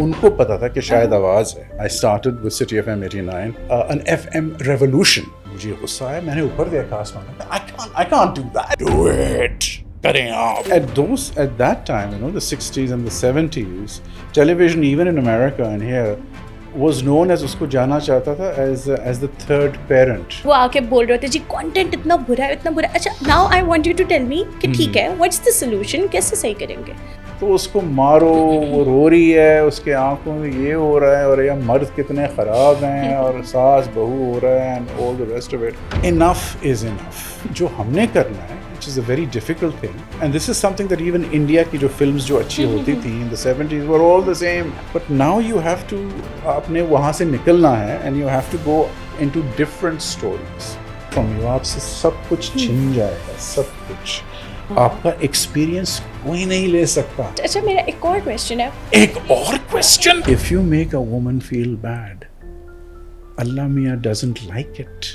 उनको पता था कि शायद आवाज़ है. I started with City FM 89, an FM revolution. मुझे गुस्सा आया, मैंने ऊपर देखा आसमान में. I can't do that. Do it. करें आप. At that time, you know, the 60s and the 70s, television, even in America and here, was known as, उसको जाना चाहता था as the third parent. वो आके बोल रहे थे जी कंटेंट इतना बुरा है इतना बुरा है. अच्छा, now I want you to tell me कि ठीक है, व्हाट्स द सॉल्यूशन, कैसे सही करेंगे? तो उसको मारो, वो रो रही है, उसके आंखों में ये हो रहा है और ये मर्द कितने ख़राब हैं और सास बहू हो रहा है and all the rest of it. Enough is enough. जो हमने करना है, which is a very difficult thing, and this is something that even India की जो films जो अच्छी होती थी in the 70s were all the same, but now you have to अपने वहाँ से निकलना है and you have to go into different stories from you. आपसे सब कुछ छिन जाएगा, सब कुछ. आपका एक्सपीरियंस कोई नहीं ले सकता. अच्छा, मेरा एक और क्वेश्चन है. एक और question. If you make a woman feel bad, Allah Mia doesn't like it.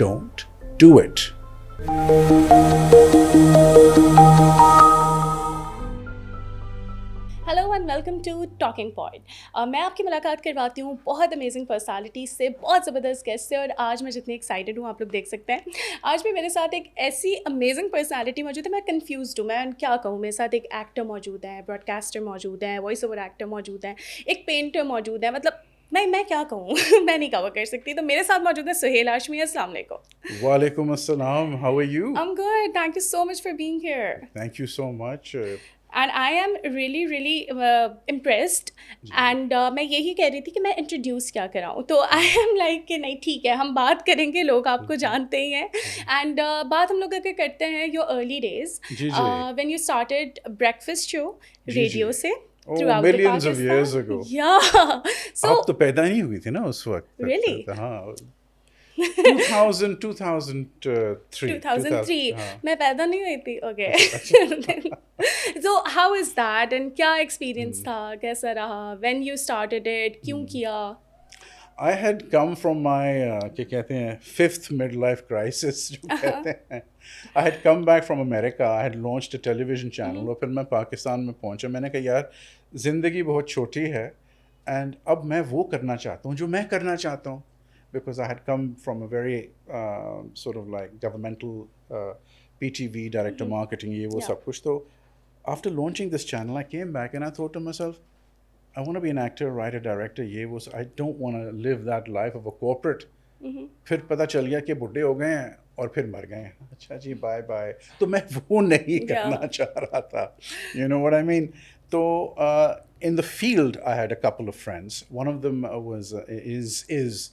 Don't do it. Hello and welcome to Talking Point. मैं आपकी मुलाकात करवाती हूँ बहुत अमेजिंग पर्सनालिटी से, बहुत ज़बरदस्त गेस्ट से. और आज मैं जितनी एक्साइटेड हूँ आप लोग देख सकते हैं. आज भी मेरे साथ एक ऐसी अमेजिंग पर्सनालिटी मौजूद है, मैं कंफ्यूज्ड हूँ. मैं क्या कहूँ, मेरे साथ एक एक्टर मौजूद है, ब्रॉडकास्टर मौजूद है, वॉइस ओवर एक्टर मौजूद है, एक पेंटर मौजूद है. मतलब मैं क्या कहूँ मैं नहीं कवर कर सकती. तो मेरे साथ मौजूद है सुहेल हाशमी. अस्सलाम वालेकुम. वालेकुम अस्सलाम. How are you? I'm good. Thank you so much for being here. Thank you so much. And I am really impressed. And मैं यही कह रही थी कि मैं इंट्रोड्यूस क्या कराऊँ. तो I am like कि नहीं ठीक है, हम बात करेंगे, लोग आपको जानते ही हैं. And बात हम लोग अगर करते हैं your early days, when you started breakfast show radio से. Oh, millions of years ago. Yeah. So आप तो पैदा नहीं हुई थी ना उस वक्त. Really? हाँ. 2003. 2003. मैं पैदा नहीं हुई थी. Okay. So how is that and क्या experience था, कैसा रहा, when you started it, क्यों किया? I had come from my क्या कहते हैं fifth midlife crisis जो कहते हैं. I had come back from America. I had launched a television channel. और फिर मैं पाकिस्तान में पहुंचा. मैंने कहा यार ज़िंदगी बहुत छोटी है and अब मैं वो करना चाहता हूँ जो मैं करना चाहता हूँ. Because I had come from a very sort of like governmental PTV director marketing ये वो सब कुछ. तो after launching this channel I came back and I thought to myself, I want to be an actor, writer, director. ये वो I don't want to live that life of a corporate. फिर पता चल गया कि बुढ़े हो गए हैं और फिर मर गए हैं. अच्छा जी बाय बाय. तो मैं वो नहीं करना चाह रहा था. You know what I mean? तो in the field I had a couple of friends. One of them was is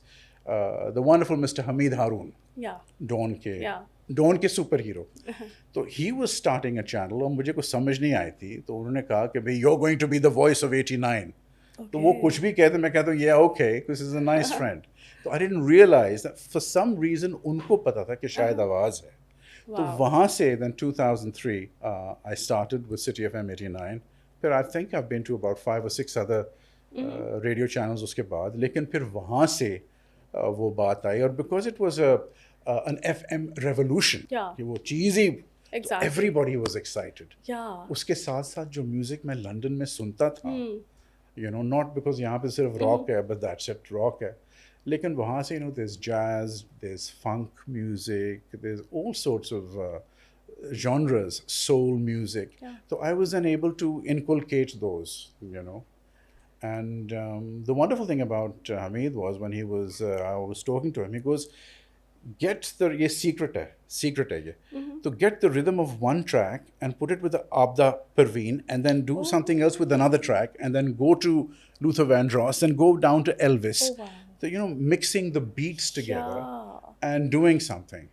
the wonderful Mr. Hamid Haroon. Yeah. Dawn के सुपर हीरो. तो he was starting a channel और मुझे कुछ समझ नहीं आई थी. तो उन्होंने कहा कि भाई you're going to be the voice of 89. तो वो कुछ भी कहते, मैं कहता हूँ yeah okay, this is a nice friend. तो I didn't realize that for some reason उनको पता था कि शायद आवाज़ है. तो वहाँ से then 2003 I started with City FM 89. फिर I think I've been to about 5 or 6 other radio channels उसके बाद. लेकिन फिर वहाँ से वो बात आई और because it was an FM revolution कि वो चीज़ ही everybody was excited. उसके साथ साथ जो म्यूज़िक मैं लंदन में सुनता था, you know, not because यहाँ पे सिर्फ रॉक है, but that's it, रॉक है. लेकिन वहाँ से, you know, there's jazz, there's funk music, there's all sorts of genres, soul music. So I was then able to inculcate those, you know. And the wonderful thing about Hamid was when he was, I was talking to him, he goes, get the, ये secret है ये. So get the rhythm of one track and put it with the Abda Parveen and then do something else with another track and then go to Luther Vandross and go down to Elvis. Oh, wow. So, you know, mixing the beats together and doing something.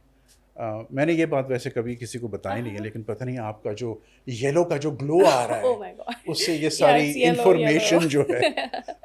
मैंने ये बात वैसे कभी किसी को बताई नहीं है, लेकिन पता नहीं आपका जो येलो का जो ग्लो आ रहा है उससे ये सारी इंफॉर्मेशन जो है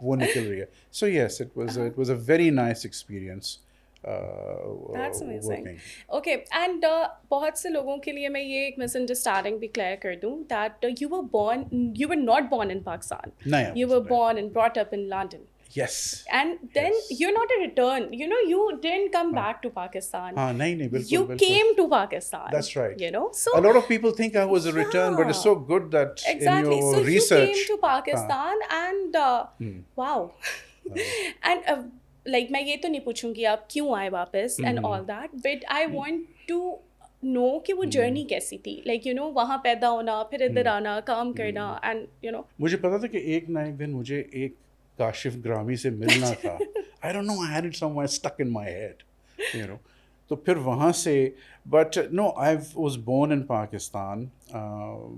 वो निकल रही है. So yes, it was a very nice experience. That's amazing. Okay, and बहुत से लोगों के लिए मैं ये एक misunderstanding भी clear कर दूँ that you were not born in Pakistan. No, you were born and brought up in London. Yes. And then Yes. you're not a return. You know, you didn't come back to Pakistan. हाँ नहीं बिल्कुल You बिल्कुल. came to Pakistan. That's right. You know, so A lot of people think I was a return, but it's so good that exactly. in your So research. you came to Pakistan and wow. And like मैं ये तो नहीं पूछूंगी आप क्यों आए वापस and all that, but I want to know कि वो जर्नी कैसी थी. Like you know वहाँ पैदा होना, फिर इधर आना, काम करना, and you know. मुझे पता था कि एक ना एक दिन मुझे एक काशिफ ग्रामी से मिलना था. I don't know, I had it somewhere stuck in my head, you know. तो फिर वहाँ से, but no, I was born in Pakistan.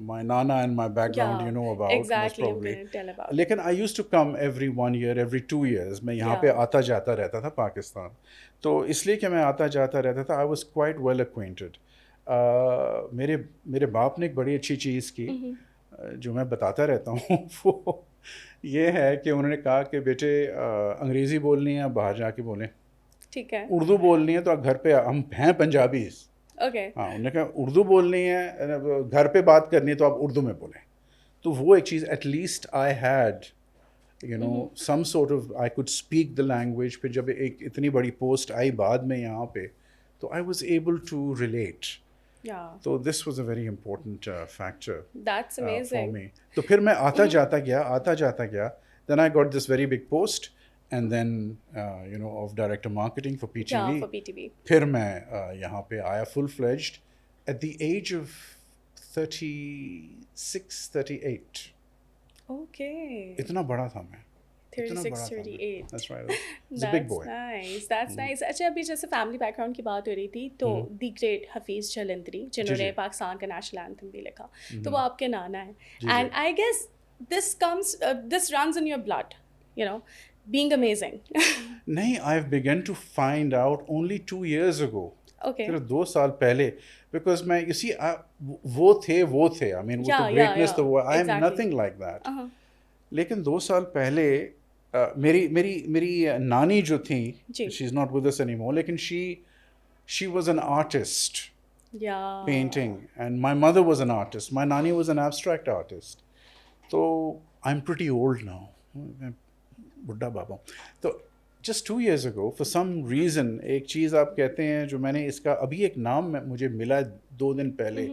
My nana and my background, you know about, exactly, most probably. I'm gonna tell about. लेकिन I used to come every 1 year, every 2 years. मैं यहाँ Yeah. पे आता जाता रहता था पाकिस्तान. तो इसलिए कि मैं आता जाता रहता था, I was quite well acquainted. मेरे बाप ने एक बड़ी अच्छी चीज़ की, जो मैं बताता रहता हूँ, वो ये है कि उन्होंने कहा कि बेटे अंग्रेज़ी बोलनी है, बाहर जाके बोलें. ठीक है. उर्दू बोलनी है तो आप घर पे, हम हैं पंजाबीज़. ओके. हाँ, उन्होंने कहा उर्दू बोलनी है, घर पे बात करनी है तो आप उर्दू में बोलें. तो वो एक चीज़, at least I had you know some sort of, I could speak the language. फिर जब एक इतनी बड़ी पोस्ट आई बाद में यहाँ पे, तो I was able to relate. Yeah. तो this was a very important factor That's for amazing. Me. तो फिर मैं आता जाता गया. Then I got this very big post, and then you know of director marketing for Yeah, PTV. for PTV. फिर मैं यहाँ पे आया full fledged at the age of 36, 38. Okay. इतना बड़ा था मैं. 36, 38. That's right. He's a That's big boy. nice. That's nice. अच्छा अभी जैसे फैमिली बैकग्राउंड की बात हो रही थी तो दी ग्रेट हफीज़ जलंधरी जिन्होंने पाकिस्तान का नेशनल एंथम भी लिखा, तो वो आपके नाना है. And I guess this runs in your blood, you know, being amazing. नहीं, I've begun to find out only 2 years ago. Okay. सिर्फ 2 साल पहले, because मैं you see वो थे. I mean वो तो greatness तो वो, I am nothing like that. लेकिन 2 साल पहले मेरी नानी जो थी, she is not with us anymore, लेकिन she was an artist, painting, and my mother was an artist. My nani was an abstract artist. तो I am pretty old now, मैं बुढ़ा बाबा. तो just 2 years ago, for some reason, एक चीज़ आप कहते हैं जो मैंने इसका अभी एक नाम मुझे मिला 2 दिन पहले.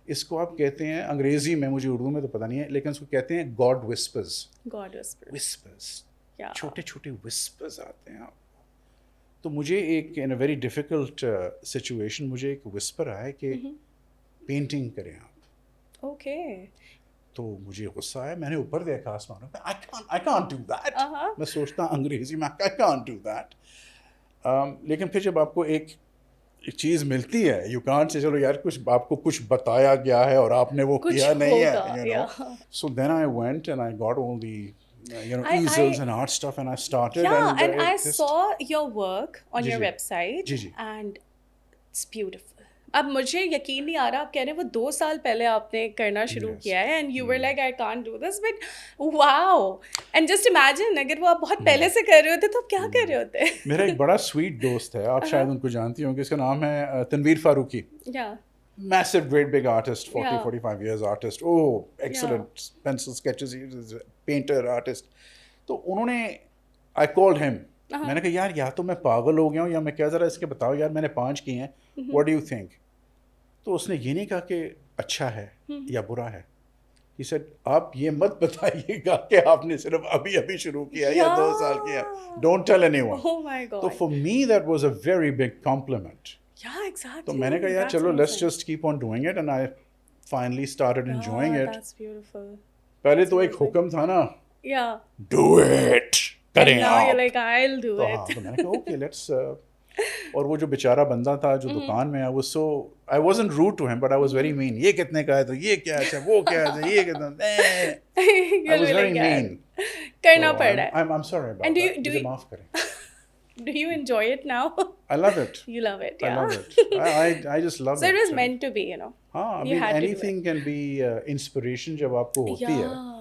इसको आप कहते हैं अंग्रेज़ी में, मुझे उर्दू में तो पता नहीं है, लेकिन इसको कहते हैं गॉड विस्पर्स. विस्पर्स, छोटे छोटे विस्पर्स आते हैं आपको. तो मुझे एक इन अ वेरी डिफ़िकल्ट सिचुएशन मुझे एक विस्पर आया कि पेंटिंग करें आप. ओके. तो मुझे गुस्सा आया. मैंने ऊपर देखा आसमान में, आई कांट डू दैट. मैं सोचता अंग्रेज़ी में, आई कांट डू दैट. लेकिन फिर जब आपको एक चीज़ मिलती है, यू कांट से चलो यार कुछ आपको कुछ बताया गया है और आपने वो किया नहीं है, you know. So then I went and I got all the you know easels and art stuff, and I started. Yeah, and I just saw your work on your ji. website, ji. and it's beautiful. अब मुझे यकीन नहीं आ रहा, आप कह रहे हैं वो 2 साल पहले आपने करना शुरू किया है, and you were like I can't do this, but wow. And just imagine अगर वो आप बहुत पहले से कर रहे होते तो आप क्या कर रहे होते. मेरा एक बड़ा स्वीट दोस्त है, आप शायद उनको जानती होंगे, इसका नाम है Tanveer Farooqui. Yeah. Massive, great big artist, 40, Yeah. 45 years artist. Oh, excellent pencil sketches. He's a painter, artist. तो उन्होंने, I called him. मैंने कहा यार या तो मैं पागल हो गया हूँ या मैं क्या, ज़रा इसके बताओ यार, मैंने 5 किए हैं. What do you think? तो उसने ये नहीं कहा कि अच्छा है या बुरा है. He said आप ये मत बताइएगा कि आपने सिर्फ अभी शुरू किया है या 2 साल किया. Don't tell anyone. Oh my God. तो for me that was a very big compliment. Yeah, exactly. तो मैंने कहा यार That's चलो let's amazing. just keep on doing it, and I finally started enjoying it. That's beautiful. पहले तो एक हुक्म था ना, Yeah. do it, करें And now you're आप. like I'll do तो हाँ, it. तो मैंने कहा okay let's और वो जो बेचारा बंदा था जो दुकान में है, वो I wasn't rude to him, but I was very mean. ये कितने का है, तो ये क्या है, वो क्या है, ये कितना, I You'll was be very like, यार, mean. करना So पड़ रहा है. I'm sorry about And do you- that. do मुझे you- माफ करें. Do you enjoy it now? I love it. You love it, I yeah. love it. I just love So it. it was meant to be, you know. हाँ, I You mean had to do anything can be inspiration जब आपको होती है. Yeah.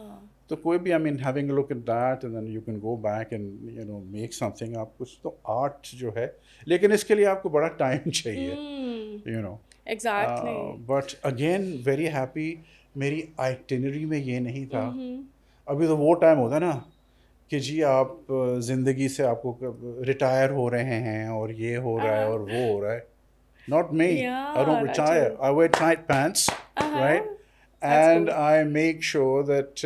तो कोई भी, I mean having a look at that and then you can go back and you know make something. आप कुछ तो art जो है, लेकिन इसके लिए आपको बड़ा time चाहिए, you know. Exactly. But again very happy. मेरी itinerary में ये नहीं था. अभी तो वो time होता है ना कि जी आप ज़िंदगी से आपको रिटायर हो रहे हैं और ये हो रहा है और वो हो रहा है. Not me. I don't Yeah, retire. true. I wear tight pants, Uh-huh. right? That's And cool. I make sure that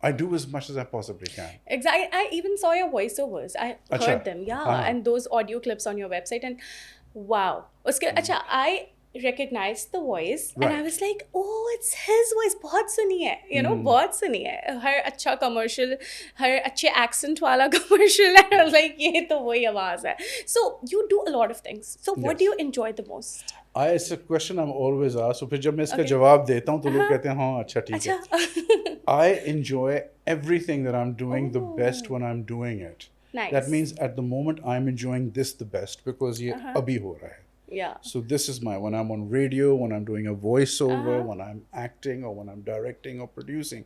I do as much as I possibly can. Exactly. I even saw your voiceovers. I अच्छा, heard them. Yeah. हाँ, And those audio clips on your website. And wow. Uske, acha, I recognized the voice and I right. was like, oh, it's his voice. बहुत सुनी है. You know, बहुत सुनी है. हर अच्छा commercial, हर अच्छे accent वाला commercial. And I was like, ये तो वही आवाज़ है. So you do a lot of things. So what do Yes. you enjoy the most? It's a question I'm always asked. So फिर जब मैं इसका Okay. जवाब देता हूँ तो लोग हाँ. कहते हैं हाँ अच्छा ठीक है. अच्छा. I enjoy everything that I'm doing the best Oh. when I'm doing it. Nice. That means at the moment I'm enjoying this the best because ये अभी हो रहा है. Yeah. So this is when I'm on radio, when I'm doing a voiceover, Uh-huh. when I'm acting or when I'm directing or producing.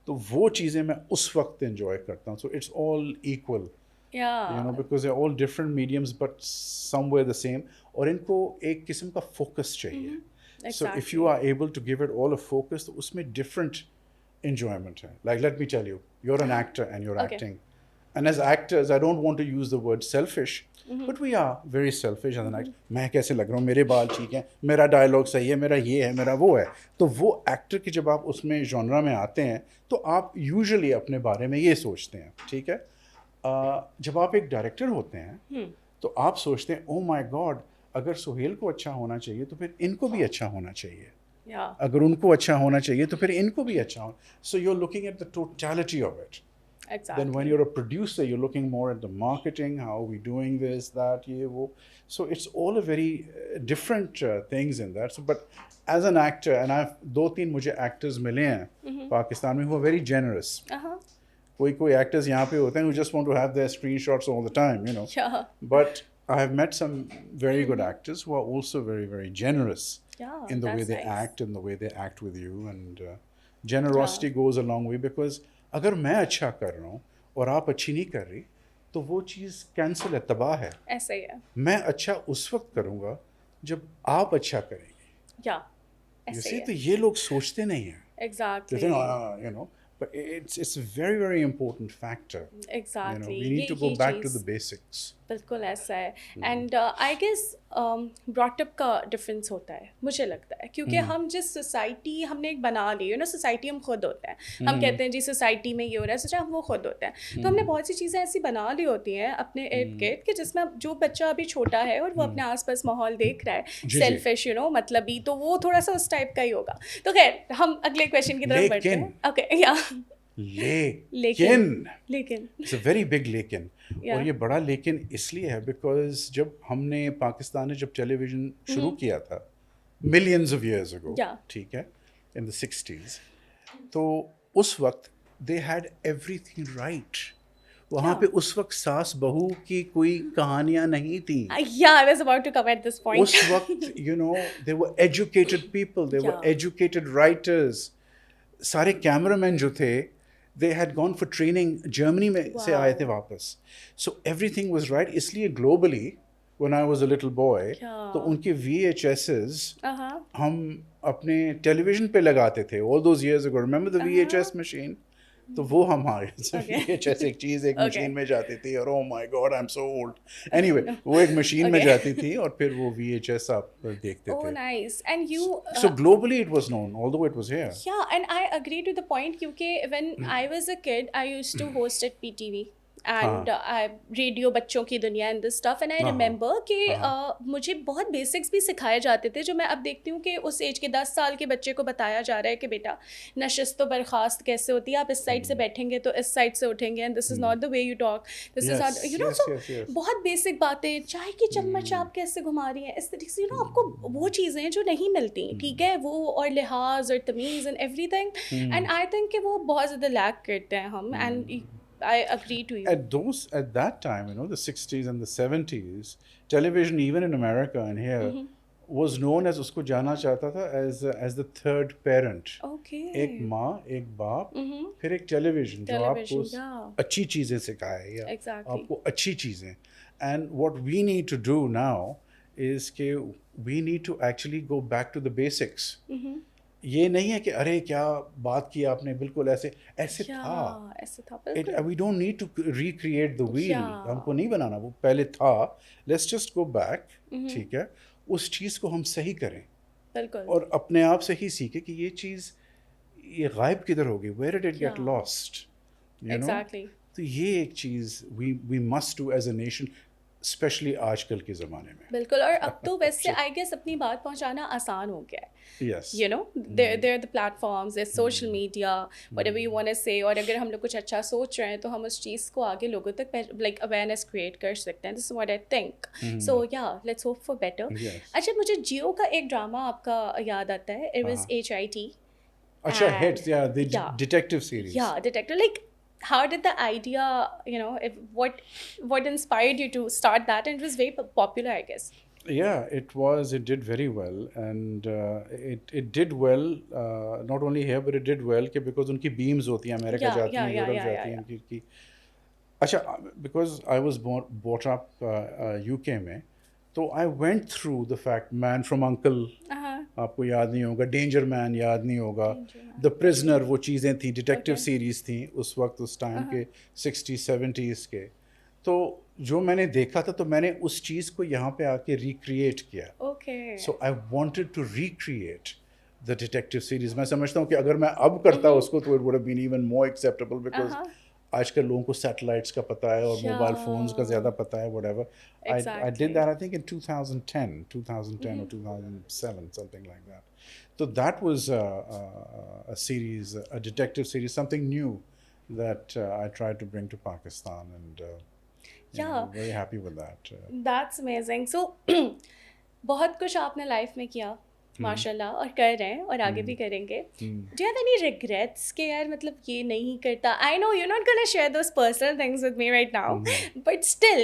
तो वो चीज़ें मैं उस वक्त enjoy करता हूँ. So it's all equal, Yeah. you know, because they're all different mediums but somewhere the same. और इनको एक किस्म का focus चाहिए. So if you are able to give it all a focus, तो उसमें different enjoyment है. Like let me tell you, you're an actor and you're Okay. acting. And as actors, I don't want to use the word selfish, but we are very selfish as an actor. मैं कैसे लग रहा हूँ, मेरे बाल ठीक हैं, मेरा डायलॉग सही है, मेरा ये है, मेरा वो है. तो वो एक्टर की जब आप उसमें जॉनरा में आते हैं तो आप यूजुअली अपने बारे में ये सोचते हैं, ठीक है. जब आप एक डायरेक्टर होते हैं तो आप सोचते हैं ओ माय गॉड, अगर सोहेल को अच्छा होना चाहिए तो फिर इनको भी अच्छा होना चाहिए. Yeah. अगर उनको अच्छा होना चाहिए तो फिर इनको भी अच्छा हो. So you're looking at the totality of it. Exactly. Then when you're a producer, you're looking more at the marketing, how are we doing this, that, ye, wo. So it's all a very different things in that. So, but as an actor, and I've दो तीन मुझे actors मिले हैं पाकिस्तान में who are very generous. Uh-huh. कोई actors यहाँ पे होते हैं who just want to have their screenshots all the time, you know. Yeah. But I have met some very good actors who are also very, very generous Yeah, in the way that's they nice. act, in the way they act with you. And generosity goes a long way because अगर मैं अच्छा कर रहा हूँ और आप अच्छी नहीं कर रही तो वो चीज़ कैंसिल है, तबाह है. ऐसा ही है. मैं अच्छा उस वक्त करूँगा जब आप अच्छा करेंगे. Yeah. You ऐसा see, ही है. तो ये लोग सोचते नहीं हैं. They Exactly. think, you know, but it's a very, very important factor. You know, Exactly. we need to go ये back to cheese the basics. बिल्कुल ऐसा है. एंड आई गेस ब्रॉटअप का डिफरेंस होता है मुझे लगता है, क्योंकि हम जिस सोसाइटी हमने एक बना ली, यू नो, सोसाइटी हम खुद होते हैं. हम कहते हैं जी सोसाइटी में ये हो रहा है, सोचा हम वो खुद होते हैं. तो हमने बहुत सी चीज़ें ऐसी बना ली होती हैं अपने इर्द गिर्द कि जिसमें जो बच्चा अभी छोटा है और वो अपने आसपास माहौल देख रहा है जी. सेल्फिश, यू नो, मतलबी, तो वो थोड़ा सा उस टाइप का ही होगा. तो खैर हम अगले क्वेश्चन की तरफ बढ़ते हैं. ओके. या लेकिन It's a very big लेकिन. Yeah. और ये बड़ा लेकिन इसलिए है बिकॉज जब हमने पाकिस्तान में जब टेलीविज़न शुरू किया था millions of years ago, Yeah. ठीक है, इन द 60s, तो उस वक्त दे हैड एवरीथिंग राइट. वहाँ पे उस वक्त सास बहू की कोई कहानियाँ नहीं थी. Yeah, I was about to come at this point. उस वक्त you know they were educated people, they were Yeah. educated writers. सारे कैमरामैन जो थे they had gone for training Germany में से आए थे वापस. So everything was right. इसलिए globally when I was a little boy, Yeah. तो उनके VHSs Uh-huh. हम अपने टेलीविजन पे लगाते थे all those years ago. Remember the VHS machine? तो वो हमारे Okay. VHS एक चीज़ एक Okay. मशीन में जाती थी और oh my God I'm so old. Anyway, वो एक मशीन में Okay. जाती थी और फिर वो VHS आप देखते Oh, थे. nice. And you So globally it was known, although it was here. yeah, and I agree to the point क्योंकि when I was a kid, I used to host at PTV. And radio बच्चों की दुनिया and this stuff. And I remember कि मुझे बहुत basics भी सिखाए जाते थे जो मैं अब देखती हूँ कि उस एज के 10 साल के बच्चे को बताया जा रहा है कि बेटा नशिस्त व बर्खास्त कैसे होती है, आप इस साइड से बैठेंगे तो इस साइड से उठेंगे, and this is not the way you talk, this is not, you know. So बहुत बेसिक बातें, चाय की चम्मच आप कैसे घुमा रही हैं, इस तरीके से, यू नो, आपको वो चीज़ें जो नहीं मिलती, ठीक है, वो और लिहाज और तमीज़ and everything. And I think कि वो बहुत ज़्यादा लैक करते हैं हम. And I agree to you. At that time, you know, the 60s and the 70s, television, even in America and here, was known as, उसको जाना चाहता था as the third parent. Okay. एक माँ, एक बाप, फिर एक टेलीविजन जो आपको yeah. अच्छी चीज़ें सिखाए या Exactly. आपको अच्छी चीज़ें. And what we need to do now is कि we need to actually go back to the basics. ये नहीं है कि अरे क्या बात की आपने, बिल्कुल ऐसे ऐसे था। ऐसे था बिल्कुल। We don't need to recreate the wheel, या हमको नहीं बनाना, वो पहले था। Let's just go back, hmm, ठीक है, उस चीज़ को हम सही करें बिल्कुल। और अपने आप से ही सीखें कि ये चीज़ ये गायब किधर होगी, वेयर डिड इट या get lost, you know. Exactly. तो ये एक चीज़ we must do as a nation, specially आजकल के ज़माने में। बिल्कुल, और अब तो वैसे जी, आई गेस अपनी बात पहुंचाना आसान हो गया है। Yes. You know, there the platforms, there social media, whatever you want to say, और अगर हम लोग कुछ अच्छा सोच रहे हैं तो हम उस चीज़ को आगे लोगों तक लाइक अवेयरनेस क्रिएट कर सकते हैं। This is what I think. So yeah, let's hope for better. Yes. अच्छा, मुझे जियो का एक ड्रामा आपका याद आता है, इट वाज हाँ। HIT। अच्छा, And हिट्स, या the yeah, detective series. yeah, detective. Like, how did the idea, if what inspired you to start that? And it was very popular, I guess. Yeah, it was. It did very well, and it did well. Not only here, but it did well कि because उनकी beams होती हैं, America Yeah, जाती yeah, हैं, yeah, Europe yeah, yeah, जाती हैं, yeah. इनकी अच्छा, because I was brought up UK में, तो I went through the fact, Man from Uncle, Uh-huh. आपको याद नहीं होगा, डेंजर मैन याद नहीं होगा, Danger Man. द प्रिजनर, वो चीज़ें थी, डिटेक्टिव Okay. सीरीज थी उस वक्त, उस टाइम Uh-huh. के 60s 70s के। तो जो मैंने देखा था, तो मैंने उस चीज़ को यहाँ पे आके रिक्रिएट किया। Okay. So I wanted to recreate the detective series. मैं समझता हूँ कि अगर मैं अब करता उसको, तो it would have been even more acceptable, because Uh-huh. आजकल लोगों को सैटेलाइट्स का पता है और मोबाइल फोन्स का Yeah. ज़्यादा पता है, whatever. I did Exactly. that, I think, in 2010 or 2007, something like that. So that was a series, a detective series, something new that I tried to bring to Pakistan, and Yeah. very happy with that. That's amazing. So, बहुत कुछ आपने life में किया माशाल्लाह, और कर रहे हैं और आगे भी करेंगे। Do you have any regrets कि यार मतलब ये नहीं करता? I know you're not gonna share those personal things with me right now, but still,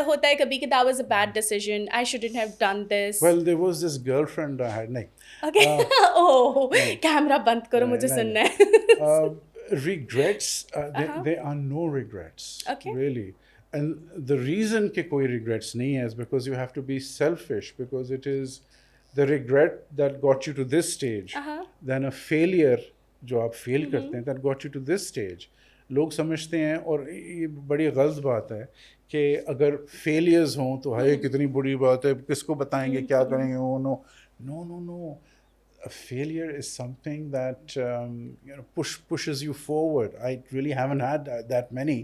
होता है कभी कि that was a bad decision, I shouldn't have done this. Well, there was this girlfriend I had. नहीं, Okay. Oh, camera बंद करो, मुझे नहीं, सुनना है। regrets, there are no regrets, Okay. really. And the reason कि कोई regrets नहीं है is because you have to be selfish, because it is the regret that got you to this stage, than a failure जो आप fail करते हैं, that got you to this stage. लोग समझते हैं, और ये बड़ी गलत बात है कि अगर failures हों तो हाय कितनी बुरी बात है, किसको बताएंगे, क्या करेंगे, oh no, no, no, no. A failure is something that pushes you forward. I really haven't had that many,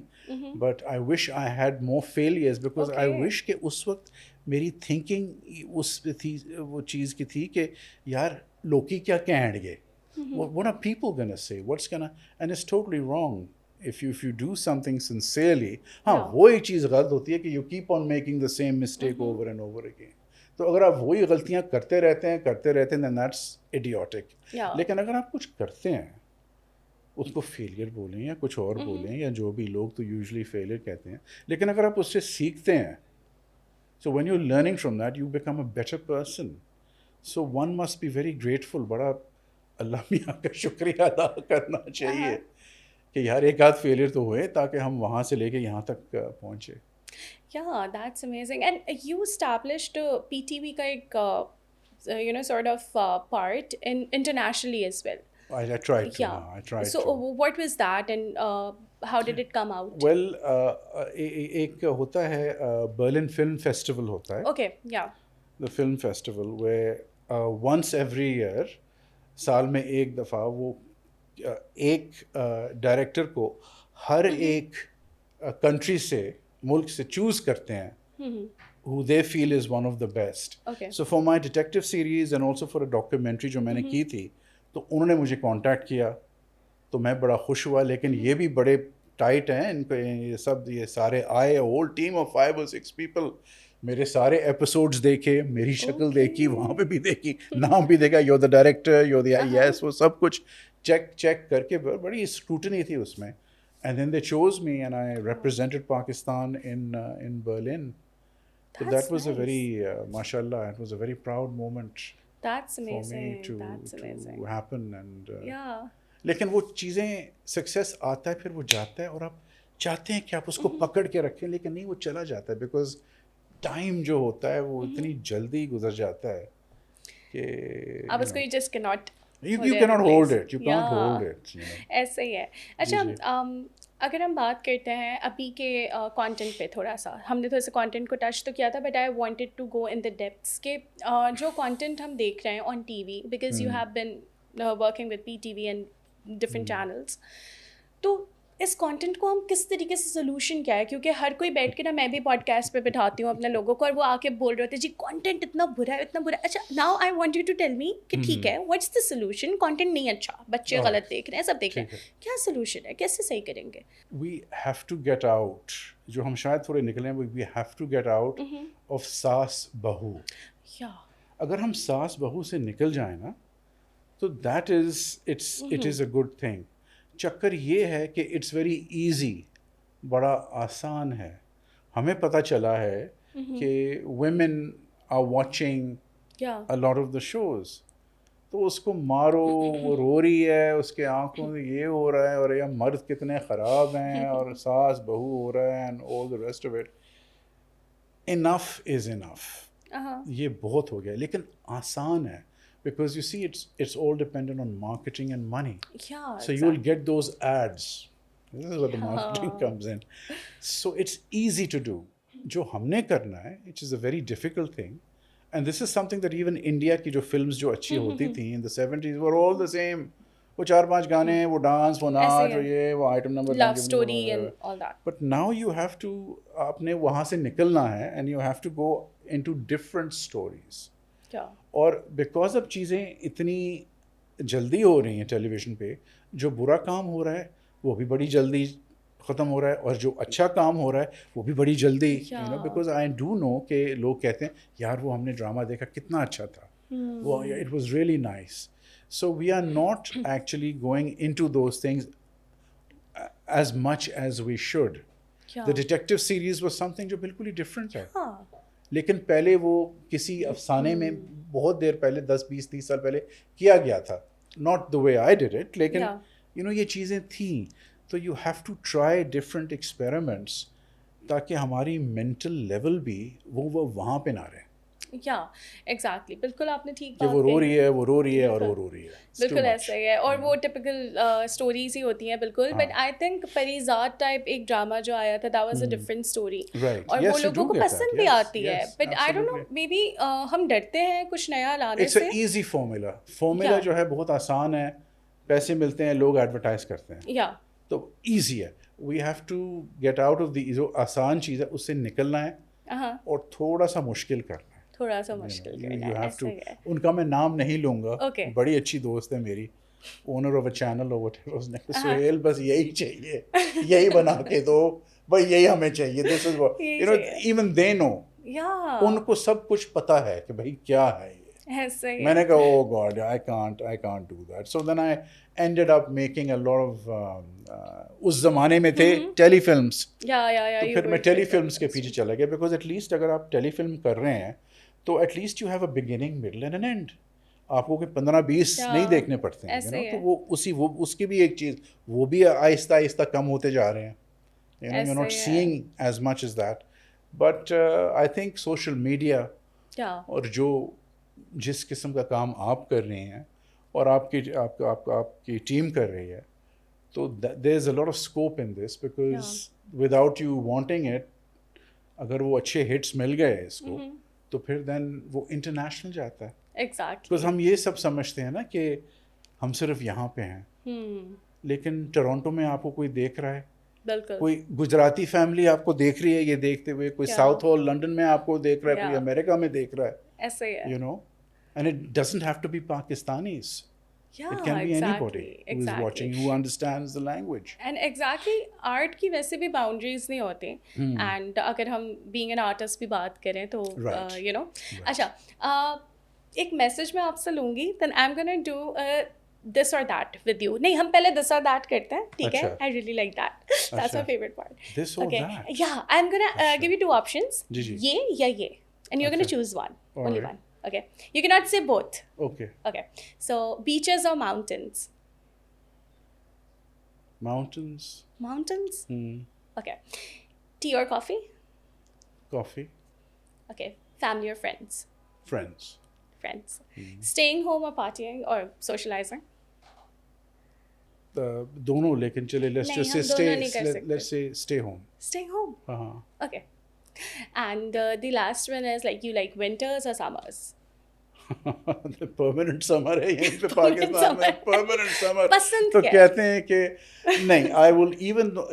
but I wish I had more failures, because I Okay. wish कि उस वक्त मेरी thinking उस पे थी, वो चीज़ की थी कि यार लोग क्या कहेंगे, what are people gonna say, what's gonna, and it's totally wrong. If you do something sincerely, हाँ, Yeah. वो एक चीज़ गलत होती है कि you keep on making the same mistake over and over again. तो अगर आप वही गलतियां करते रहते हैं, then that's idiotic. Yeah. लेकिन अगर आप कुछ करते हैं, उसको फेलियर बोलें या कुछ और बोलें, या जो भी, लोग तो यूजुअली फेलियर कहते हैं, लेकिन अगर आप उससे सीखते हैं, so when you're learning from that, you become a better person. So one must be very grateful. बड़ा अल्लाह मियाँ का शुक्रिया अदा करना चाहिए कि यार एक आध फेलियर तो हुए, ताकि हम वहाँ से लेके यहाँ तक पहुँचे। Yeah, that's amazing. And you established PTV का एक sort of part internationally as well. I tried to. Yeah. I tried So to. what was that, and how did it come out? Well, एक होता है Berlin film festival होता है, Okay, yeah. the film festival, where once every year, साल में एक दफ़ा, वो एक डायरेक्टर को हर एक कंट्री से, मुल्क से चूज़ करते हैं who they feel is one of the best. Okay. So for my detective series and also for a documentary जो मैंने की थी, तो उन्होंने मुझे कांटेक्ट किया, तो मैं बड़ा खुश हुआ। लेकिन ये भी बड़े टाइट हैं, इनको ये सारे आए, whole team of 5 or 6 people, मेरे सारे एपिसोड्स देखे, मेरी शक्ल देखी, वहाँ पे भी देखी, नाम भी देखा, you're the director, you're the yes, वो सब कुछ चेक करके बड़ी स्क्रूटनी थी उसमें। And then they chose me, and I represented Pakistan in Berlin. So That's that was a nice. very, mashallah, it was a very proud moment That's for amazing. me That's amazing. to happen. And Yeah. लेकिन वो चीज़ें, success आता है, फिर वो जाता है, और आप चाहते हैं कि आप उसको पकड़ के रखें, लेकिन नहीं, वो चला जाता है, बिकॉज टाइम जो होता है वो इतनी जल्दी गुजर जाता है कि अब उसको you just cannot You cannot hold it. You can't hold it. You know. ऐसे ही है। अच्छा, अगर हम बात करते हैं अभी के कंटेंट पे, थोड़ा सा हमने थोड़ा सा कंटेंट को टच तो किया था, but I wanted to go in the depths के जो कंटेंट हम देख रहे हैं on TV, because you have been working with PTV and different channels, तो इस कंटेंट को हम किस तरीके से सोल्यूशन क्या है, क्योंकि हर कोई बैठ के ना, मैं भी पॉडकास्ट पे बिठाती हूँ अपने लोगों को और वो आके बोल रहे होते हैं जी कंटेंट इतना बुरा है, इतना बुरा है। अच्छा, now I want you to tell me कि ठीक है, व्हाट्स द सोल्यूशन, कंटेंट नहीं अच्छा, बच्चे गलत देख रहे हैं, सब देख रहे हैं, क्या सोल्यूशन है, कैसे सही करेंगे? We have to get out. जो हम शायद थोड़े निकले हैं, we have to get out of सास बहू. या अगर हम सास बहू से निकल जाए ना, तो that is it is a good thing. चक्कर ये है कि it's very easy, बड़ा आसान है. हमें पता चला है कि women are watching या a lot of the shows. तो उसको मारो, वो रो रही है, उसके आंखों में ये हो रहा है और ये मर्द कितने ख़राब हैं और सास बहू हो रहा है and all the rest of it. Enough is enough. ये बहुत हो गया, लेकिन आसान है. Because you see, it's all dependent on marketing and money. या So you will get those ads. This is where the marketing comes in. So it's easy to do. जो हमने करना है, which is a very difficult thing. And this is something that even India की जो films जो अच्छी होती थी in the 70s were all the same. वो 4-5 गाने, वो डांस, वो नाच, वो ये, वो item number, love story and all that. But now you have to, आपने वहाँ से निकलना है and you have to go into different stories. क्या? और बिकॉज अब चीज़ें इतनी जल्दी हो रही हैं टेलीविज़न पे, जो बुरा काम हो रहा है वो भी बड़ी जल्दी ख़त्म हो रहा है और जो अच्छा काम हो रहा है वो भी बड़ी जल्दी, you know, because I do know कि लोग कहते हैं यार वो हमने ड्रामा देखा कितना अच्छा था, वो it was really nice. So we are not actually going into those things as much as we should. The detective series was something जो बिल्कुल ही डिफरेंट है. लेकिन पहले वो किसी अफसाने में बहुत देर पहले 10-20-30 साल पहले किया गया था, not the way I did it, लेकिन यू नो ये चीज़ें थी. तो you have to try different experiments ताकि हमारी मेंटल लेवल भी वो वहाँ पे ना रहे. या एग्जैक्टली, बिल्कुल आपने ठीक कि बात वो रो कही। रही है, वो रो रही है और वो रो रही है. It's too बिल्कुल much. ऐसा ही है, और वो टिपिकल स्टोरीज ही होती हैं बिल्कुल. But I think Parijat type एक ड्रामा जो आया था, that was a different story, Right. और Yes, वो you लोगों do को get that. पसंद भी Yes, आती है. yes, but I don't know, absolutely. May be हम डरते हैं कुछ नया लाने It's से. an easy formula. Formula Yeah. जो है बहुत आसान है, पैसे मिलते हैं, लोग एडवर्टाइज करते हैं, या तो ईजी है. We have to get out of the जो आसान चीज़ है उससे निकलना है और थोड़ा सा मुश्किल करना है. थोड़ा सा मुश्किल You करना है, have ऐसा to. ही है. उनका मैं नाम नहीं लूँगा. Okay. बड़ी अच्छी दोस्त है मेरी, ओनर ऑफ अ चैनल और व्हाटएवर, उसने कहा सुहेल बस यही चाहिए, यही बना के दो भाई, यही हमें चाहिए. दिस इज व्हाट यही यू नो, चाहिए. इवन दे नो, या उनको सब कुछ पता है कि भाई क्या है ये. ऐसा ही है. मैंने कहा oh God I can't do that. So then I ended up making a lot of उस जमाने में थे टेलीफिल्म्स. या तो you फिर मैं were टेलीफिल्म्स के doing पीछे चला गया, बिकॉज एटलीस्ट अगर आप टेलीफिल्म कर रहे हैं तो at least you have a beginning, middle and an end. आपको कोई 15-20 Yeah. नहीं देखने पड़ते हैं, ऐसे you know? ही तो है. वो उसकी भी एक चीज़, वो भी आहिस्ता आहिस्ता कम होते जा रहे हैं. यू नो, यू ऐसे नॉट ही है. Seeing as much as that. But I think social media या और जो जिस किस्म का काम आप कर रहे हैं और आपकी टीम कर रही है, तो there is a lot of scope in this, because without you wanting it, अगर वो अच्छे हिट्स मिल गए इसको, तो फिर देन वो इंटरनेशनल जाता है. एग्जैक्टली. बिकॉज हम ये सब समझते हैं ना कि हम सिर्फ यहाँ पे हैं, लेकिन टोरंटो में आपको कोई देख रहा है, बिल्कुल. कोई गुजराती फैमिली आपको देख रही है ये देखते हुए, कोई क्या? साउथ हॉल लंदन में आपको देख रहा है, कोई Yeah. अमेरिका में देख रहा है, ऐसा ही है. you know, and it doesn't have to be Pakistanis. Yeah, It can be anybody exactly, who is watching, who understands the language. And exactly art की वैसे भी बाउंड्रीज नहीं होती. एंड अगर हम बीइंग एन आर्टिस्ट भी बात करें तो Right. You know. अच्छा, एक मैसेज मैं आपसे लूँगी, then I am gonna do this और दैट विद यू. नहीं, हम पहले दिस और दैट करते हैं, ठीक है? अच्छा. I really like that, that's my अच्छा. Favourite part. This or Okay, that? yeah, I'm gonna अच्छा. give you two options. जी, जी. ये या ये, and you're gonna अच्छा. choose one, only Alright. one. Okay, you cannot say both. Okay. Okay, so beaches or mountains? Mountains. Mountains. Hmm. Okay, tea or coffee? Coffee. Okay, family or friends? Friends. friends. Staying home or partying or socializing? दोनों, लेकिन चले let's नहीं, just हम say दोनों नहीं कर stay, सकते। let's say stay home. Staying home. हाँ. Okay. And the last one is like you like winters or summers? Permanent summer है यहीं पे Permanent पाकिस्तान में, summer. Permanent summer. पसंद तो क्या है? कहते हैं कि नहीं, आई will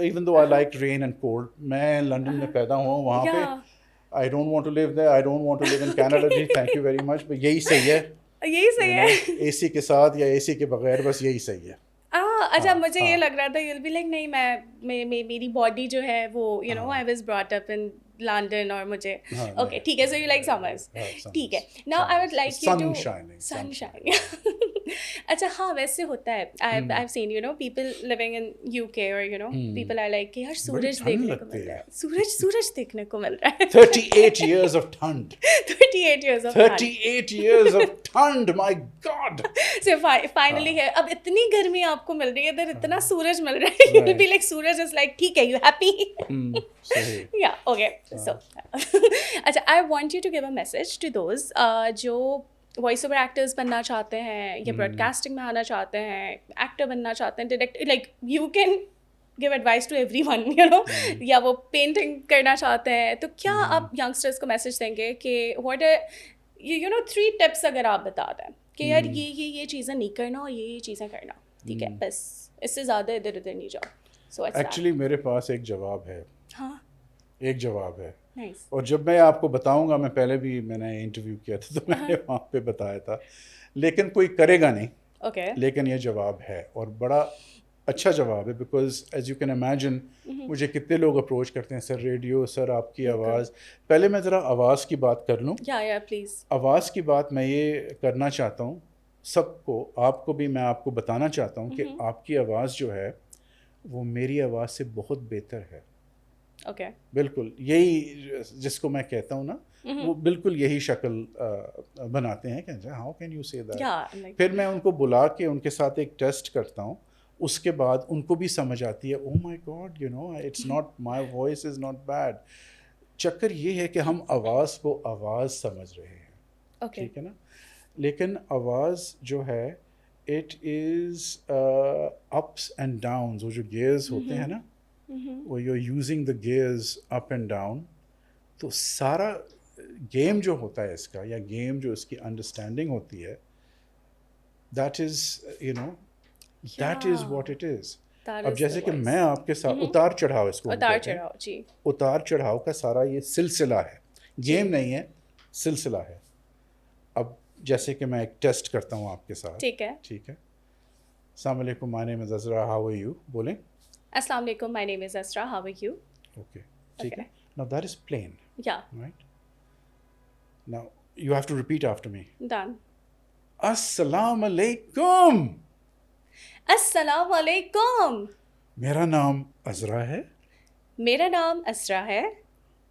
even though I like rain and cold, मैं लंदन में पैदा हुआ हूँ, वहाँ पे Yeah. I don't want to live there, I don't want to live in Canada जी, thank you very much, but यही सही है, यही सही है। एसी के साथ या एसी के बगैर, बस यही सही है। अच्छा, हाँ, मुझे ये हाँ। लग रहा था you'll be like नहीं, मेरी बॉडी जो है वो I was brought up in London और मुझे हाँ, okay, नहीं। ठीक है, so you like summers. हाँ, summers, ठीक है, now I would like you to Sunshining. अच्छा हाँ, वैसे होता है, I've seen people living in UK or people are like कि यार सूरज ठंड देखने को लगती मिल रहा है। है, सूरज देखने को मिल रहा है। 38 years of ठंड, 38 years of fun. 38 years of ठंड, my God. So finally है, अब इतनी गर्मी आपको मिल रही है, इधर इतना सूरज मिल रहा है, you'll be like Suraj is like ठीक है, you happy? सही। Yeah, okay. So, अच्छा, I want you to give a message to those जो वॉइस ओवर एक्टर्स बनना चाहते हैं या ब्रॉडकास्टिंग में आना चाहते हैं, एक्टर बनना चाहते हैं, direct like you can give advice to everyone, या वो पेंटिंग करना चाहते हैं, तो क्या आप यंगस्टर्स को मैसेज देंगे कि व्हाट आर 3 टिप्स अगर आप बता दें कि यार ये चीज़ें नहीं करना और ये चीज़ें करना, ठीक है, बस इससे ज़्यादा इधर उधर नहीं जाओ। सो एक्चुअली मेरे पास एक जवाब है, हाँ, एक जवाब है, नाइस, और जब मैं आपको बताऊंगा, मैं पहले भी मैंने इंटरव्यू किया था तो मैंने वहाँ पे बताया था, लेकिन कोई करेगा नहीं, ओके, लेकिन ये जवाब है और बड़ा अच्छा जवाब है, because as you can imagine मुझे कितने लोग अप्रोच करते हैं, सर रेडियो, सर आपकी आवाज़। पहले मैं ज़रा आवाज़ की बात कर लूँ। या प्लीज़। आवाज़ की बात मैं ये करना चाहता हूँ सबको, आपको भी मैं आपको बताना चाहता हूँ कि आपकी आवाज़ जो है वो मेरी आवाज़ से बहुत बेहतर है। ओके, बिल्कुल यही जिसको मैं कहता हूँ ना, वो बिल्कुल यही शक्ल बनाते हैं कि how can you say that. फिर मैं उनको बुला के उनके साथ एक टेस्ट करता हूँ, उसके बाद उनको भी समझ आती है, oh my God, it's not, my voice is not bad. चक्कर ये है कि हम आवाज़ को आवाज़ समझ रहे हैं, ठीक है ना, लेकिन आवाज़ जो है it is ups and downs, वो जो गेयर्स होते हैं ना, वो you using the gears up and down, तो सारा गेम जो होता है इसका, या गेम जो इसकी अंडरस्टैंडिंग होती है, that is that is what it is. अब जैसे कि मैं आपके साथ उतार चढ़ाव, इसको उतार चढ़ाव, जी, उतार चढ़ाव का सारा ये सिलसिला है, गेम नहीं है, सिलसिला है। अब जैसे कि मैं एक टेस्ट करता हूँ आपके साथ, ठीक है, अस्सलाम वालेकुम, my name is Azra, how are you, बोलें। अस्सलाम वालेकुम, my name is Azra, how are you. Okay, ठीक है, now that is plain, yeah, right, now you have to repeat after me. Done. अस्सलाम वालेकुम। अस्सलाम वालेकुम। मेरा नाम अज़रा है, मेरा नाम असरा है,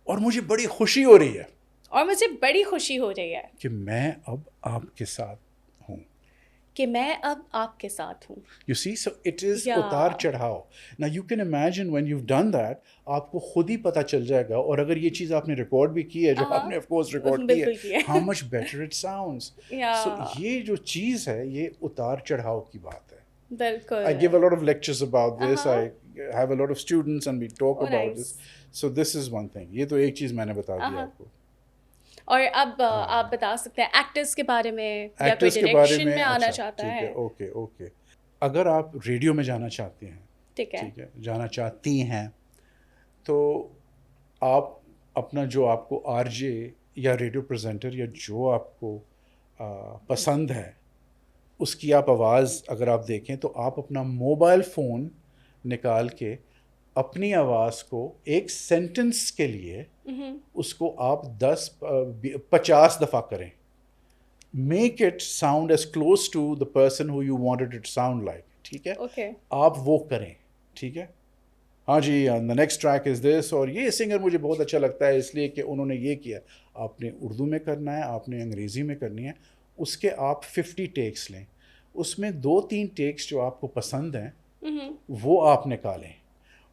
और मुझे बड़ी खुशी हो रही है और मुझे बड़ी खुशी हो रही है कि मैं अब आपके साथ हूँ। कि मैं अब आपके साथ हूँ। You see, so it is Yeah. उतार चढ़ाव। Now you can imagine when you've done that, आपको खुद ही पता चल जाएगा, और अगर ये चीज़ आपने रिकॉर्ड भी की है, जो आपने of course रिकॉर्ड की बिल्कुल की है, है। how much better it sounds. Yeah. So ये जो चीज़ है, ये उतार चढ़ाव की बात है। बिल्कुल। I give a lot of lectures about this. I have a lot of students and we talk Oh, about nice. this. So this is one thing. ये तो एक चीज़ मैंने बता दी आपको। और अब आप बता सकते हैं एक्टर्स के बारे में, या कोई एक्टर्स के बारे डायरेक्शन में, में आना अच्छा, चाहता ठीक है। Okay okay. अगर आप रेडियो में जाना चाहते हैं, ठीक है, ठीक है, जाना चाहती हैं, तो आप अपना जो आपको आरजे या रेडियो प्रेजेंटर या जो आपको पसंद है, उसकी आप आवाज़ अगर आप देखें, तो आप अपना मोबाइल फ़ोन निकाल के अपनी आवाज़ को एक सेंटेंस के लिए उसको आप 50 दफ़ा करें। Make it sound as close to the person who you wanted it sound like, ठीक है, ओके, आप वो करें, ठीक है। हाँ जी, the next track is this, और ये सिंगर मुझे बहुत अच्छा लगता है इसलिए कि उन्होंने ये किया। आपने उर्दू में करना है, आपने अंग्रेज़ी में करनी है, उसके आप 50 टेक्स लें, उसमें 2-3 टेक्स जो आपको पसंद हैं वो आप निकालें,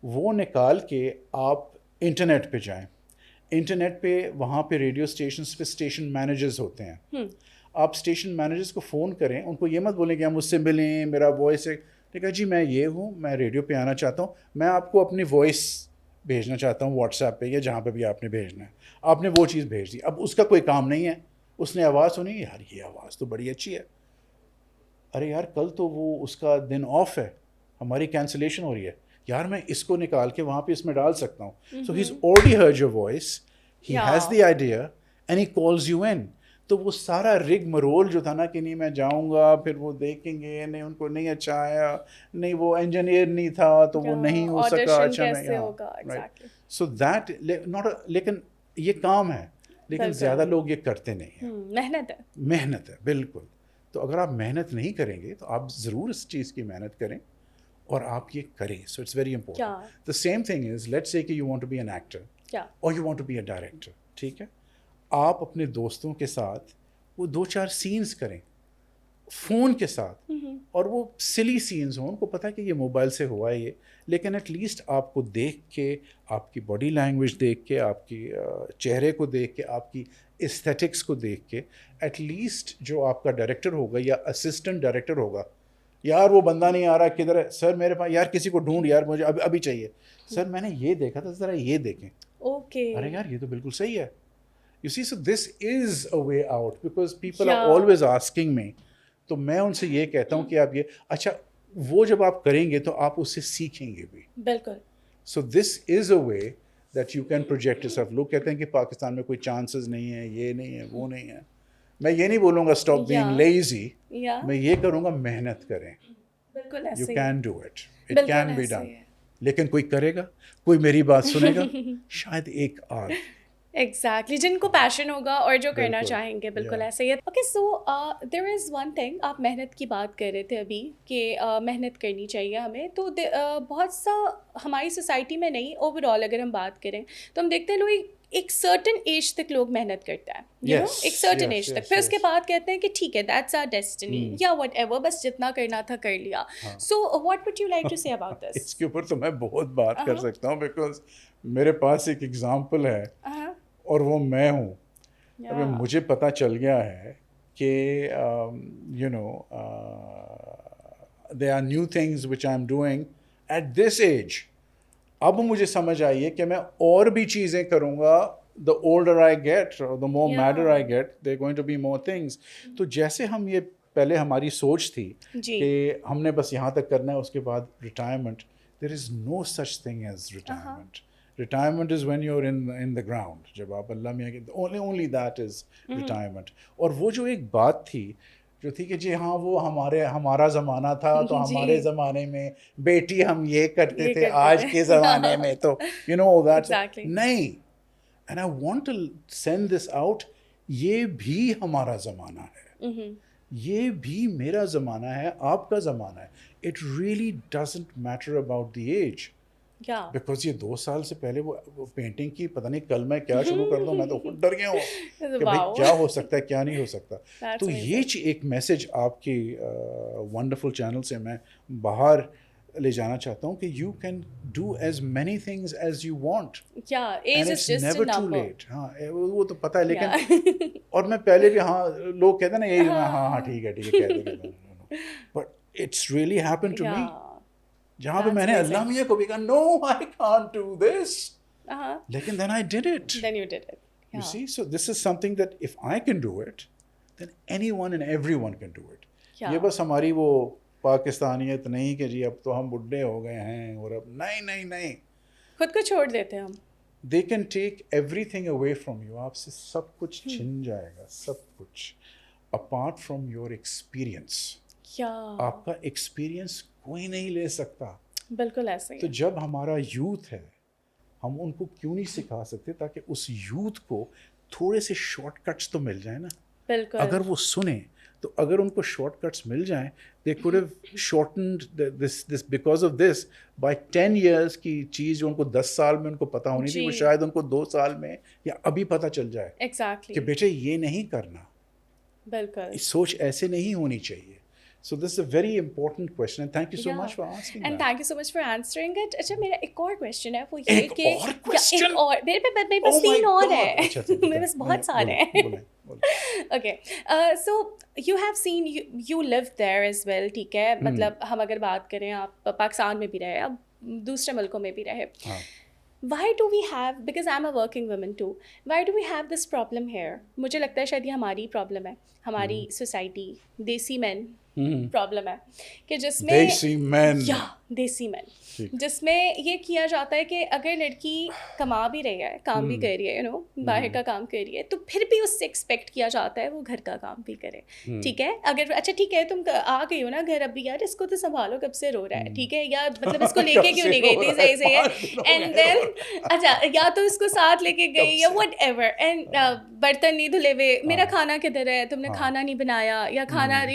वो निकाल के आप इंटरनेट पे जाएं। इंटरनेट पे वहाँ पे रेडियो स्टेशंस पे स्टेशन मैनेजर्स होते हैं, आप स्टेशन मैनेजर्स को फ़ोन करें, उनको ये मत बोलें कि हम मुझसे मिलें, मेरा वॉइस है, ठीक है जी मैं ये हूँ, मैं रेडियो पे आना चाहता हूँ, मैं आपको अपनी वॉइस भेजना चाहता हूँ व्हाट्सएप पे या जहाँ पे भी आपने भेजना है। आपने वो चीज़ भेज दी, अब उसका कोई काम नहीं है, उसने आवाज़ सुनी, यार ये आवाज़ तो बड़ी अच्छी है, अरे यार कल तो वो उसका दिन ऑफ है, हमारी कैंसिलेशन हो रही है, यार मैं इसको निकाल के वहाँ पे इसमें डाल सकता हूँ। So he is already heard your voice, he has the idea and he calls you in. तो वो सारा रिग मरोल जो था ना कि नहीं मैं जाऊँगा, फिर वो देखेंगे, नहीं उनको नहीं अच्छा आया, नहीं वो इंजीनियर नहीं था तो वो नहीं हो सका, अच्छा मैं राइट। सो दैट नॉट, लेकिन ये काम है, लेकिन ज़्यादा लोग ये करते नहीं हैं। मेहनत है, मेहनत है बिल्कुल। तो अगर आप मेहनत नहीं करेंगे तो आप ज़रूर इस चीज़ की मेहनत करें और आप ये करें। So it's very important. The same thing is, let's say कि you want to be an actor और you want to be a director, ठीक है, आप अपने दोस्तों के साथ वो 2-4 सीन्स करें फ़ोन के साथ, और वो सिली सीन्स हों, उनको पता है कि ये मोबाइल से हुआ है ये, लेकिन एटलीस्ट आपको देख के, आपकी बॉडी लैंग्वेज देख के, आपकी चेहरे को देख के, आपकी एस्थेटिक्स को देख के, एटलीस्ट जो आपका डायरेक्टर होगा या असिस्टेंट डायरेक्टर होगा, यार वो बंदा नहीं आ रहा, किधर है सर, मेरे पास यार किसी को ढूंढ, यार मुझे अभी अभी चाहिए सर, मैंने ये देखा था, ज़रा ये देखें, ओके, अरे यार ये तो बिल्कुल सही है। You see, so this is a way out because people are always asking me. तो मैं उनसे ये कहता हूँ कि आप ये, अच्छा वो जब आप करेंगे तो आप उससे सीखेंगे भी। बिल्कुल। So this is a way that you can project yourself. लोग कहते हैं कि पाकिस्तान में कोई chances नहीं है, ये नहीं है, वो नहीं है। मैं ये नहीं बोलूँगा stop being lazy. मैं ये करूँगा मेहनत करें। बिल्कुल ऐसे You can do it. It can be done. लेकिन कोई करेगा, कोई मेरी बात सुनेगा, शायद एक आध। एग्जैक्टली, जिनको पैशन होगा और जो करना चाहेंगे, बिल्कुल ऐसे ही है। Okay, so there is one thing, आप मेहनत की बात कर रहे थे अभी कि मेहनत करनी चाहिए हमें, तो बहुत सा हमारी सोसाइटी में नहीं, ओवरऑल अगर हम बात करें तो हम देखते हैं लोग एक सर्टन एज तक लोग मेहनत करते हैं, यू नो, एक सर्टन एज तक, फिर उसके बाद कहते हैं कि ठीक है दैट्स आवर डेस्टिनी या व्हाटएवर, बस जितना करना था कर लिया। So what would you like to say about this? इसके ऊपर तो मैं बहुत बात कर सकता हूँ, बिकॉज मेरे पास एक एग्जांपल है और वो मैं हूँ। अभी मुझे पता चल गया है कि you know there are new things which I am doing at this age. अब मुझे समझ आई है कि मैं और भी चीज़ें करूँगा, the older I get, the more matter I get, there going to be more things. तो जैसे हम ये पहले हमारी सोच थी कि हमने बस यहाँ तक करना है, उसके बाद retirement, there is no such thing as retirement. Retirement is when you're in the ground. जब आप अल्लाह मियाँ के, only that is retirement. और वो जो एक बात थी जो थी कि जी हाँ वो हमारा ज़माना था, तो हमारे ज़माने में बेटी हम ये करते थे, आज के ज़माने में तो you know that नहीं। And I want to send this out, ये भी हमारा ज़माना है, ये भी मेरा ज़माना है, आपका ज़माना है। It really doesn't matter about the age. Because ये 2 साल से पहले वो पेंटिंग की, पता नहीं कल मैं क्या शुरू कर दूं, मैं तो खुद डर गया हूँ कि भाई क्या हो सकता है क्या नहीं हो सकता। तो ये एक मैसेज आपकी वंडरफुल चैनल से मैं बाहर ले जाना चाहता हूँ कि you can do as many things as you want, and it's never too late. हाँ वो तो पता है, लेकिन और मैं पहले भी, हाँ लोग कहते हैं ना यही, हाँ ठीक है कह देंगे, but it's really happened to me, जहाँ पे मैंने अल्लाह मियाँ को भी कहा no I can't do this, लेकिन then I did it. Then you did it. You see, so this is something that if I can do it, then anyone and everyone can do it. ये बस हमारी वो पाकिस्तानियत नहीं कि जी अब तो हम बुढ़े हो गए हैं और अब नहीं खुद को छोड़ देते हैं हम। They can take everything away from you. आपसे सब कुछ छिन जाएगा, सब कुछ, apart from your experience. आपका एक्सपीरियंस कोई नहीं ले सकता। बिल्कुल ऐसे ही। तो जब हमारा यूथ है, हम उनको क्यों नहीं सिखा सकते ताकि उस यूथ को थोड़े से शॉर्टकट्स तो मिल जाए ना। बिल्कुल। अगर वो सुने तो अगर उनको शॉर्टकट्स मिल जाएं, they could have shortened this because of this by 10 years की चीज़ जो उनको 10 साल में उनको पता होनी थी, वो शायद उनको 2 साल में या अभी पता चल जाए। एग्जैक्टली। कि बेटे ये नहीं करना, बिल्कुल, सोच ऐसे नहीं होनी चाहिए। So this is a very important question, and thank you so much for asking and that. thank you so much for answering it. अच्छा मेरा एक और क्वेश्चन है, वो ये कि एक और question? एक और मेरे पास 3 और है, मेरे पास बहुत सारे हैं। Okay. So you have seen you live there as well, ठीक है? मतलब हम अगर बात करें, आप पाकिस्तान में भी रहे, अब दूसरे मुल्कों में भी रहे. हाँ. Why do we have, because I'm a working woman too, why do we have this problem here? मुझे लगता है शायद ये हमारी प्रॉब्लम है, हमारी सोसाइटी, देसी मैन प्रॉब्लम है कि जिसमें देसी मैन. या देसी मैन, ठीक. जिसमें ये किया जाता है कि अगर लड़की कमा भी रही है, काम भी कर रही है, बाहर का काम कर रही है, तो फिर भी उससे एक्सपेक्ट किया जाता है वो घर का काम भी करे. ठीक है, अगर अच्छा ठीक है तुम आ गई हो ना घर, अभी यार इसको तो संभालो, कब से रो रहा है, ठीक है, या मतलब इसको लेके क्यों नहीं गई थी, सही सही है, एंड देन अच्छा या तो इसको साथ लेके गई या वट एवर, एंड बर्तन नहीं धुले हुए, मेरा खाना किधर है, तुमने खाना नहीं बनाया, या खाना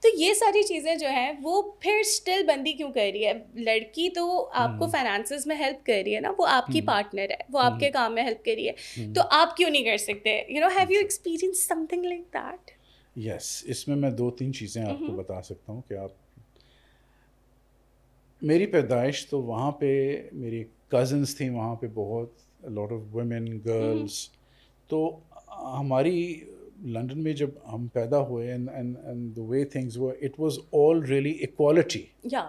तो ये सारी चीज़ें जो हैं वो फिर स्टिल बंदी क्यों कर रही है. लड़की तो आपको फाइनेंसेस में हेल्प कर रही है ना, वो आपकी पार्टनर है, वो आपके काम में हेल्प कर रही है, तो आप क्यों नहीं कर सकते. Have you experience something like that? Yes, इसमें मैं 2-3 चीज़ें आपको बता सकता हूँ कि आप, मेरी पैदाइश तो वहाँ पे, मेरी कज़न्स थी वहाँ पे बहुत, लॉट ऑफ वुमेन गर्ल्स, तो हमारी लंदन में जब हम पैदा हुए, and the way things were, it was all really equality. या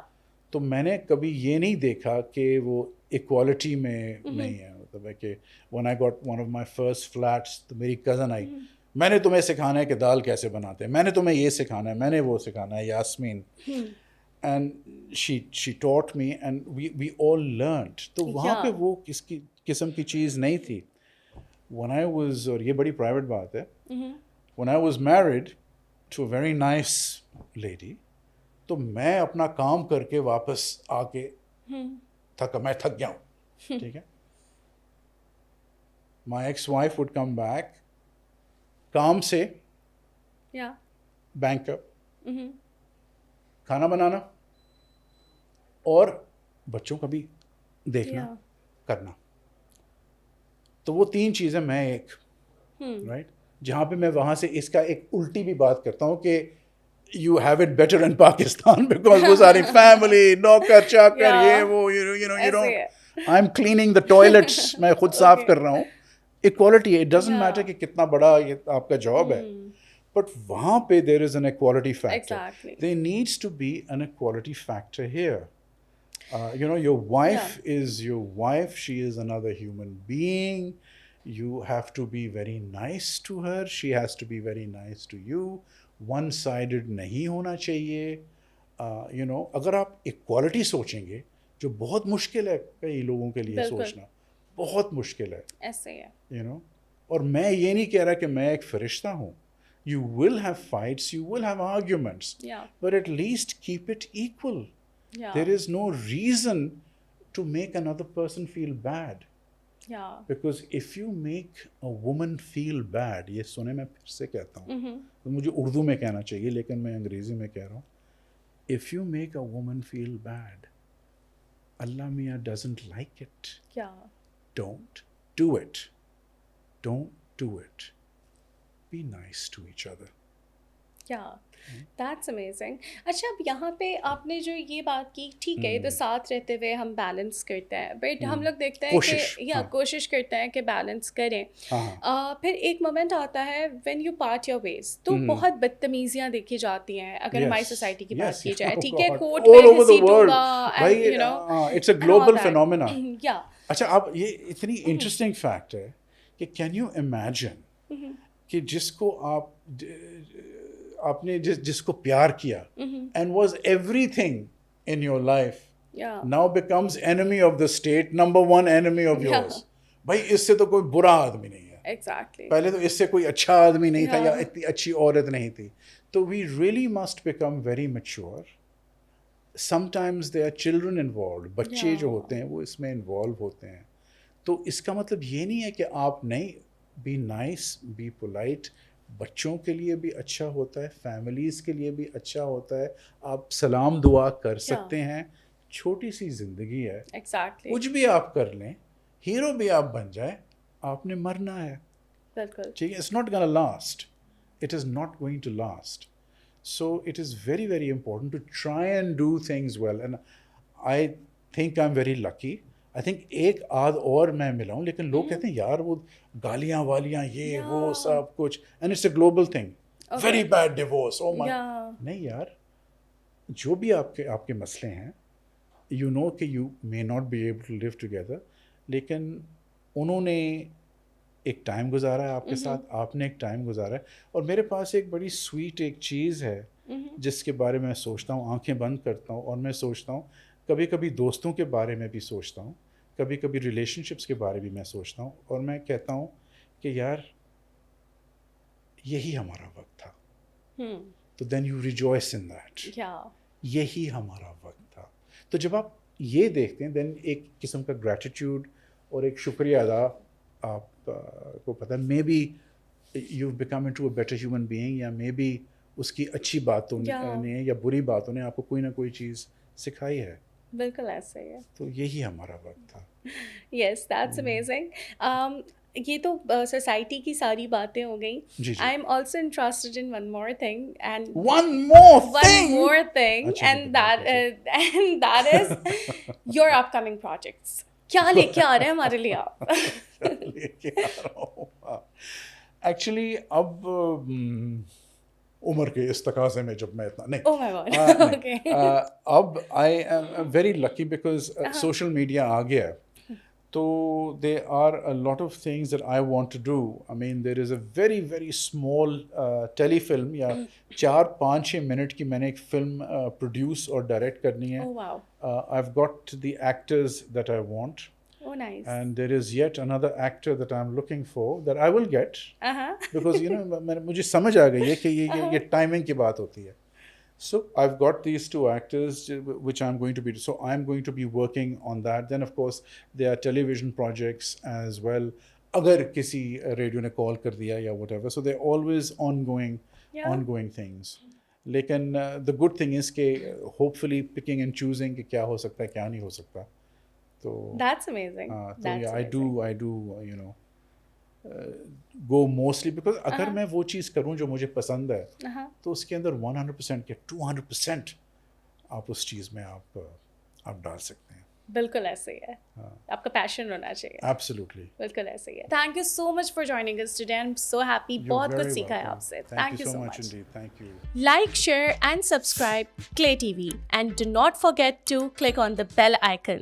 तो मैंने कभी ये नहीं देखा कि वो इक्वालिटी में नहीं है. मतलब है कि when I got one of my first flats, तो मेरी कज़न आई, मैंने तुम्हें सिखाना है कि दाल कैसे बनाते हैं, मैंने तुम्हें ये सिखाना है, मैंने वो सिखाना है, Yasmeen. And she taught me and we all learned. तो वहाँ पे वो किसकी किस्म की चीज़ नहीं थी. When I was, और ये बड़ी प्राइवेट बात है, when I was married to a very nice lady, तो मैं अपना काम करके वापस आके मैं थक गया हूँ, ठीक है. My ex-wife would come back काम से, बैंक का, खाना बनाना और बच्चों का भी देखना, करना. तो वो 3 चीज़ें मैं एक, राइट, जहाँ पे मैं वहाँ से इसका एक उल्टी भी बात करता हूँ कि you have it better in Pakistan because वो सारी फैमिली, नौकर चाकर, ये वो, you know I am cleaning the toilets, मैं खुद साफ कर रहा हूँ. इक्वालिटी, इट डजंट मैटर कि कितना बड़ा ये आपका जॉब है, बट वहाँ पे there is an equality factor. There needs to be an equality factor here. Your wife is your wife. She is another human being. You have to be very nice to her. She has to be very nice to you. One-sided नहीं होना चाहिए. अगर आप equality सोचेंगे, जो बहुत मुश्किल है कई लोगों के लिए सोचना, बहुत मुश्किल है. ऐसे है. और मैं ये नहीं कह रहा कि मैं एक फरिश्ता हूँ. You will have fights, you will have arguments. But at least keep it equal. There is no reason to make another person feel bad. Because if you make a woman feel bad, ये सुने मैं फिर से कहता हूँ, तो मुझे उर्दू में कहना चाहिए लेकिन मैं अंग्रेजी में कह रहा हूँ. If you make a woman feel bad, Allah Mia doesn't like it. Don't do it. Don't do it. Be nice to each other. That's amazing. अच्छा, अब यहाँ पे आपने जो ये बात की, ठीक है, तो साथ रहते हुए हम बैलेंस करते हैं, बट हम लोग देखते हैं कि कोशिश करते हैं कि बैलेंस करें. फिर एक मोमेंट आता है when you part your ways, तो बहुत बदतमीजियाँ देखी जाती हैं अगर हमारी सोसाइटी की बात की जाए. ठीक है, कोर्ट में घसीटूंगा, and it's a global phenomena. अच्छा, अब ये इतनी इंटरेस्टिंग फैक्ट है कि कैन यू इमेजिन कि जिसको आपने जिसको प्यार किया and was everything in your life, now becomes enemy of the state, number 1 enemy of yours. भाई इससे तो कोई बुरा आदमी नहीं है. Exactly. पहले तो इससे कोई अच्छा आदमी नहीं था या इतनी अच्छी औरत नहीं थी. तो we really must become very mature. Sometimes there are children involve. बच्चे जो होते हैं वो इसमें इन्वॉल्व होते हैं. तो इसका मतलब ये नहीं है कि आप नहीं, बी नाइस, बी पोलाइट. बच्चों के लिए भी अच्छा होता है, फैमिलीज़ के लिए भी अच्छा होता है. आप सलाम दुआ कर सकते हैं. छोटी सी ज़िंदगी है. कुछ भी आप कर लें, हीरो भी आप बन जाए, आपने मरना है. बिल्कुल. ठीक है, it's not gonna last. It is not going to last. So it is very, very important to try and do things well. And I think I'm very lucky. I think एक आध और मैं मिला हूँ, लेकिन लोग कहते हैं यार वो गालियाँ वालियाँ ये वो सब कुछ, and it's a global thing, very bad divorce, oh my. नहीं यार, जो भी आपके आपके मसले हैं, यू नो कि you may not be able to live together, लेकिन उन्होंने एक टाइम गुजारा है आपके साथ, आपने एक टाइम गुजारा है। और मेरे पास एक बड़ी स्वीट एक चीज़ है जिसके बारे में मैं सोचता हूँ, आंखें बंद करता हूँ और मैं सोचता हूँ, कभी कभी दोस्तों के बारे में भी सोचता हूँ, कभी कभी रिलेशनशिप्स के बारे में मैं सोचता हूँ, और मैं कहता हूँ कि यार यही हमारा वक्त था। तो then you rejoice in that, यही हमारा वक्त था। तो जब आप ये देखते हैं, देन एक किस्म का ग्रैटिट्यूड और एक शुक्रिया अदा आप को पता है, may be you become into a better human being, या मे बी उसकी अच्छी बातों ने या बुरी बातों ने आपको कोई ना कोई चीज़ सिखाई है। बिल्कुल ऐसा ही है। तो यही हमारा वक्त था। Yes, that's amazing. ये तो सोसाइटी की सारी बातें हो गई। जी जी। I am also interested in one more thing, and One more thing. अच्छा, and that बताओ, and that is your upcoming projects. क्या लेके आ रहे हैं हमारे लिए आप? लेके आ रहा हूँ। एक्चुअली अब उम्र के इस तकाजे में जब मैं इतना नहीं, Oh my God. नहीं, Okay. अब I am very lucky because social media आ गया है। तो they are a lot of things that I want to do. I mean there is a very very small telefilm, या 4-5-6 minute की मैंने एक फिल्म प्रोड्यूस और डायरेक्ट करनी है। Oh wow. I have got the actors that I want, Oh nice. and there is yet another actor that I'm looking for that I will get, because you know मुझे समझ आ गई है कि ये timing की बात होती है। So I've got these two actors which I'm going to be, so I'm going to be working on that. Then of course there are television projects as well, अगर किसी रेडियो ने कॉल कर दिया या whatever, so they're always ongoing things. लेकिन the good thing is कि hopefully picking and choosing कि क्या हो सकता है क्या नहीं हो सकता। तो That's amazing. तो yeah, I do you know go mostly because अगर मैं वो चीज़ करूँ जो मुझे पसंद है, तो उसके अंदर 100% या 200% आप उस चीज़ में आप डाल सकते हैं। बिल्कुल ऐसे ही है। आपका पैशन होना चाहिए। Absolutely. बिल्कुल ऐसे ही है। Thank you so much for joining us today. I'm so happy. You're बहुत very कुछ सीखा है welcome. आपसे। Thank you so much indeed. Thank you. Like, share and subscribe Clay TV, and do not forget to click on the bell icon.